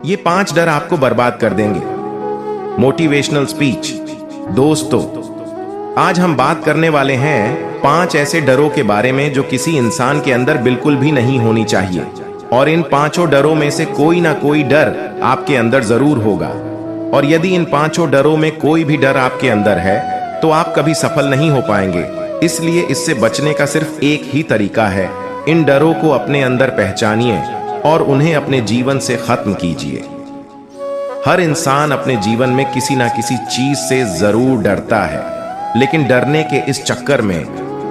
ये 5 डर आपको बर्बाद कर देंगे। Motivational speech. दोस्तों, आज हम बात करने वाले हैं 5 ऐसे डरों के बारे में जो किसी इंसान के अंदर बिल्कुल भी नहीं होनी चाहिए। और इन 5 डरों में से कोई ना कोई डर आपके अंदर जरूर होगा। और यदि इन 5 डरों में कोई भी डर आपके अंदर है तो आप कभी सफल नहीं हो पाएंगे। इसलिए इससे बचने का सिर्फ एक ही तरीका है। इन डरों को अपने अंदर पहचानिए और उन्हें अपने जीवन से खत्म कीजिए। हर इंसान अपने जीवन में किसी ना किसी चीज से जरूर डरता है, लेकिन डरने के इस चक्कर में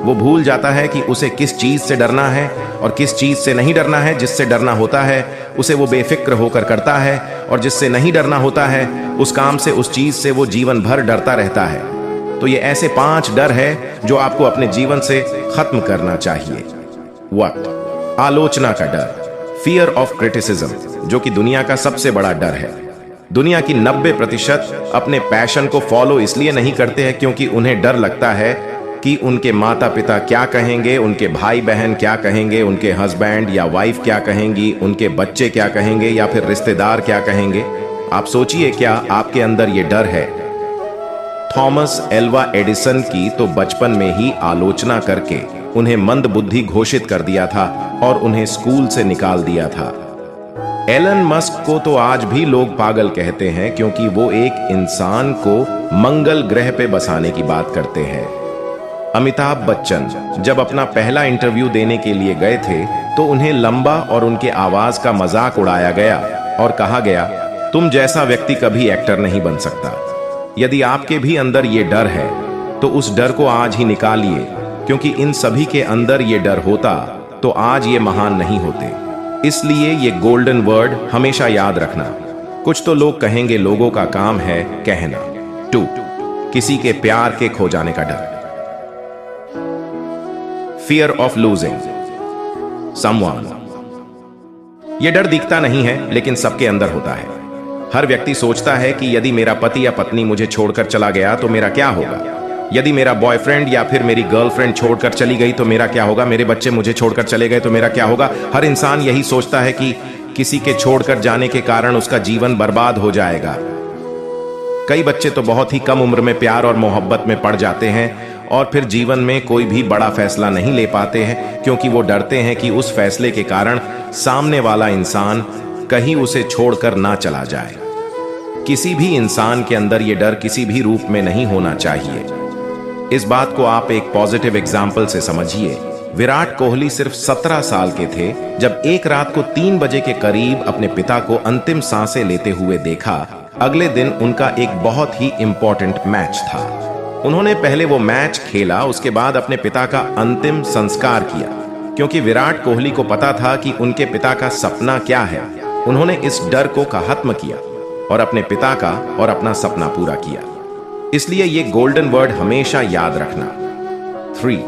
वो भूल जाता है कि उसे किस चीज से डरना है और किस चीज से नहीं डरना है। जिससे डरना होता है उसे वो बेफिक्र होकर करता है, और जिससे नहीं डरना होता है उस काम से, उस चीज से वो जीवन भर डरता रहता है। तो ये ऐसे 5 डर है जो आपको अपने जीवन से खत्म करना चाहिए। वक्त, आलोचना का डर, फियर ऑफ क्रिटिसिज्म, जो कि दुनिया का सबसे बड़ा डर है। दुनिया की 90% अपने पैशन को फॉलो इसलिए नहीं करते हैं क्योंकि उन्हें डर लगता है कि उनके माता पिता क्या कहेंगे, उनके भाई बहन क्या कहेंगे, उनके हस्बैंड या वाइफ क्या कहेंगी, उनके बच्चे क्या कहेंगे, या फिर रिश्तेदार क्या कहेंगे। आप सोचिए, क्या आपके अंदर ये डर है? थॉमस एल्वा एडिसन की तो बचपन में ही आलोचना करके उन्हें मंद बुद्धि घोषित कर दिया था और उन्हें स्कूल से निकाल दिया था। एलन मस्क को तो आज भी लोग पागल कहते हैं क्योंकि वो एक इंसान को मंगल ग्रह पे बसाने की बात करते हैं। अमिताभ बच्चन जब अपना पहला इंटरव्यू देने के लिए गए थे तो उन्हें लंबा और उनके आवाज का मजाक उड़ाया गया और कहा गया, तुम जैसा व्यक्ति कभी एक्टर नहीं बन सकता। यदि आपके भी अंदर ये डर है तो उस डर को आज ही निकालिए, क्योंकि इन सभी के अंदर ये डर होता तो आज ये महान नहीं होते। इसलिए ये गोल्डन वर्ड हमेशा याद रखना। कुछ तो लोग कहेंगे, लोगों का काम है कहना। 2, किसी के प्यार के खो जाने का डर, फियर ऑफ लूजिंग समवन। यह डर दिखता नहीं है लेकिन सबके अंदर होता है। हर व्यक्ति सोचता है कि यदि मेरा पति या पत्नी मुझे छोड़कर चला गया तो मेरा क्या होगा, यदि मेरा बॉयफ्रेंड या फिर मेरी गर्लफ्रेंड छोड़कर चली गई तो मेरा क्या होगा, मेरे बच्चे मुझे छोड़कर चले गए तो मेरा क्या होगा। हर इंसान यही सोचता है कि किसी के छोड़कर जाने के कारण उसका जीवन बर्बाद हो जाएगा। कई बच्चे तो बहुत ही कम उम्र में प्यार और मोहब्बत में पड़ जाते हैं और फिर जीवन में कोई भी बड़ा फैसला नहीं ले पाते हैं क्योंकि वो डरते हैं कि उस फैसले के कारण सामने वाला इंसान कहीं उसे छोड़कर ना चला जाए। किसी भी इंसान के अंदर ये डर किसी भी रूप में नहीं होना चाहिए। इस बात को आप एक पॉजिटिव एग्जाम्पल से समझिए। विराट कोहली सिर्फ 17 साल के थे जब एक रात को 3 बजे के करीब अपने पिता को अंतिम सांसें लेते हुए देखा। अगले दिन उनका एक बहुत ही इंपॉर्टेंट मैच था। उन्होंने पहले वो मैच खेला, उसके बाद अपने पिता का अंतिम संस्कार किया, क्योंकि विराट कोहली को पता था कि उनके पिता का सपना क्या है। उन्होंने इस डर को खत्म किया और अपने पिता का और अपना सपना पूरा किया। इसलिए ये गोल्डन वर्ड हमेशा याद रखना। 3,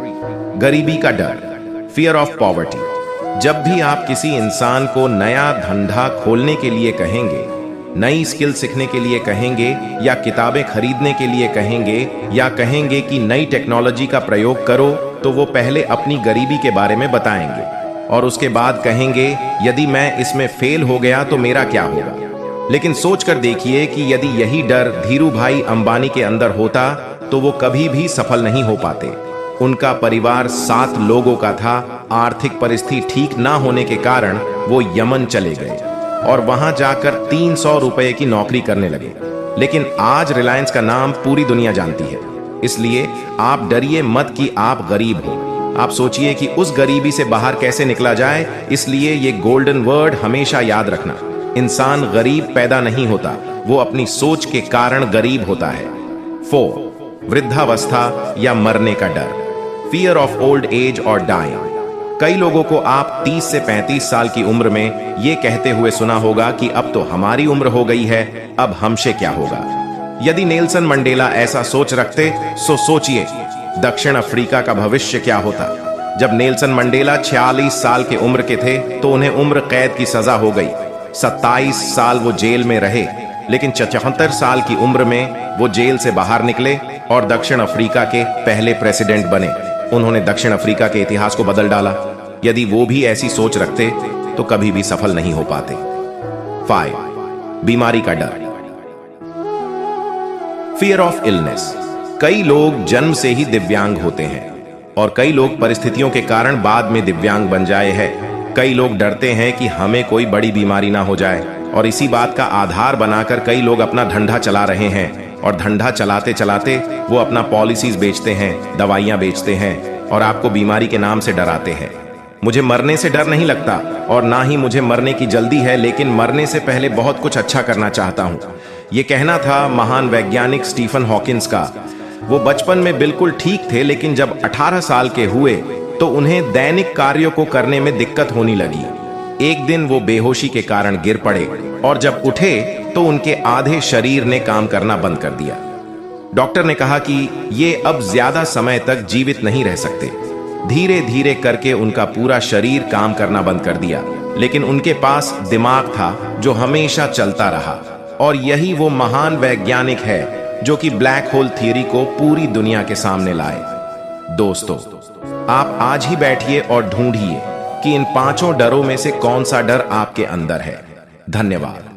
गरीबी का डर, फियर ऑफ पॉवर्टी। जब भी आप किसी इंसान को नया धंधा खोलने के लिए कहेंगे, नई स्किल सीखने के लिए कहेंगे, या किताबें खरीदने के लिए कहेंगे, या कहेंगे कि नई टेक्नोलॉजी का प्रयोग करो, तो वो पहले अपनी गरीबी के बारे में बताएंगे और उसके बाद कहेंगे, यदि मैं इसमें फेल हो गया तो मेरा क्या होगा। लेकिन सोचकर देखिए कि यदि यही डर धीरू भाई अंबानी के अंदर होता तो वो कभी भी सफल नहीं हो पाते। उनका परिवार 7 लोगों का था। आर्थिक परिस्थिति ठीक ना होने के कारण वो यमन चले गए और वहां जाकर 300 रुपए की नौकरी करने लगे। लेकिन आज रिलायंस का नाम पूरी दुनिया जानती है। इसलिए आप डरिए मत कि आप गरीब हो। आप सोचिए कि उस गरीबी से बाहर कैसे निकला जाए। इसलिए ये गोल्डन वर्ड हमेशा याद रखना। इंसान गरीब पैदा नहीं होता, वो अपनी सोच के कारण गरीब होता है। 4, वृद्धावस्था या मरने का डर, फियर ऑफ ओल्ड एज और डाइंग। कई लोगों को आप 30 से 35 साल की उम्र में ये कहते हुए सुना होगा कि अब तो हमारी उम्र हो गई है, अब हमसे क्या होगा। यदि नेल्सन मंडेला ऐसा सोच रखते तो सोचिए दक्षिण अफ्रीका का भविष्य क्या होता। जब नेल्सन मंडेला 46 साल के उम्र के थे तो उन्हें उम्र कैद की सजा हो गई। 27 साल वो जेल में रहे, लेकिन 74 साल की उम्र में वो जेल से बाहर निकले और दक्षिण अफ्रीका के पहले प्रेसिडेंट बने। उन्होंने दक्षिण अफ्रीका के इतिहास को बदल डाला। यदि वो भी ऐसी सोच रखते तो कभी भी सफल नहीं हो पाते। 5, बीमारी का डर, फियर ऑफ इलनेस। कई लोग जन्म से ही दिव्यांग होते हैं और कई लोग परिस्थितियों के कारण बाद में दिव्यांग बन जाए हैं। कई लोग डरते हैं कि हमें कोई बड़ी बीमारी ना हो जाए और इसी बात का आधार बनाकर कई लोग अपना धंधा चला रहे हैं और धंधा चलाते चलाते वो अपना पॉलिसीज बेचते हैं, दवाइयां बेचते हैं और आपको बीमारी के नाम से डराते हैं। मुझे मरने से डर नहीं लगता और ना ही मुझे मरने की जल्दी है, लेकिन मरने से पहले बहुत कुछ अच्छा करना चाहता हूं। ये कहना था महान वैज्ञानिक स्टीफन हॉकिंस का। वो बचपन में बिल्कुल ठीक थे, लेकिन जब 18 साल के हुए तो उन्हें दैनिक कार्यों को करने में दिक्कत होने लगी। एक दिन वो बेहोशी के कारण गिर पड़े और जब उठे तो उनके आधे शरीर ने काम करना बंद कर दिया। डॉक्टर ने कहा कि ये अब ज्यादा समय तक जीवित नहीं रह सकते। धीरे धीरे करके उनका पूरा शरीर काम करना बंद कर दिया, लेकिन उनके पास दिमाग था जो हमेशा चलता रहा। और यही वो महान वैज्ञानिक है जो कि ब्लैक होल थ्योरी को पूरी दुनिया के सामने लाए। दोस्तों, आप आज ही बैठिए और ढूंढिए कि इन 5 डरों में से कौन सा डर आपके अंदर है। धन्यवाद।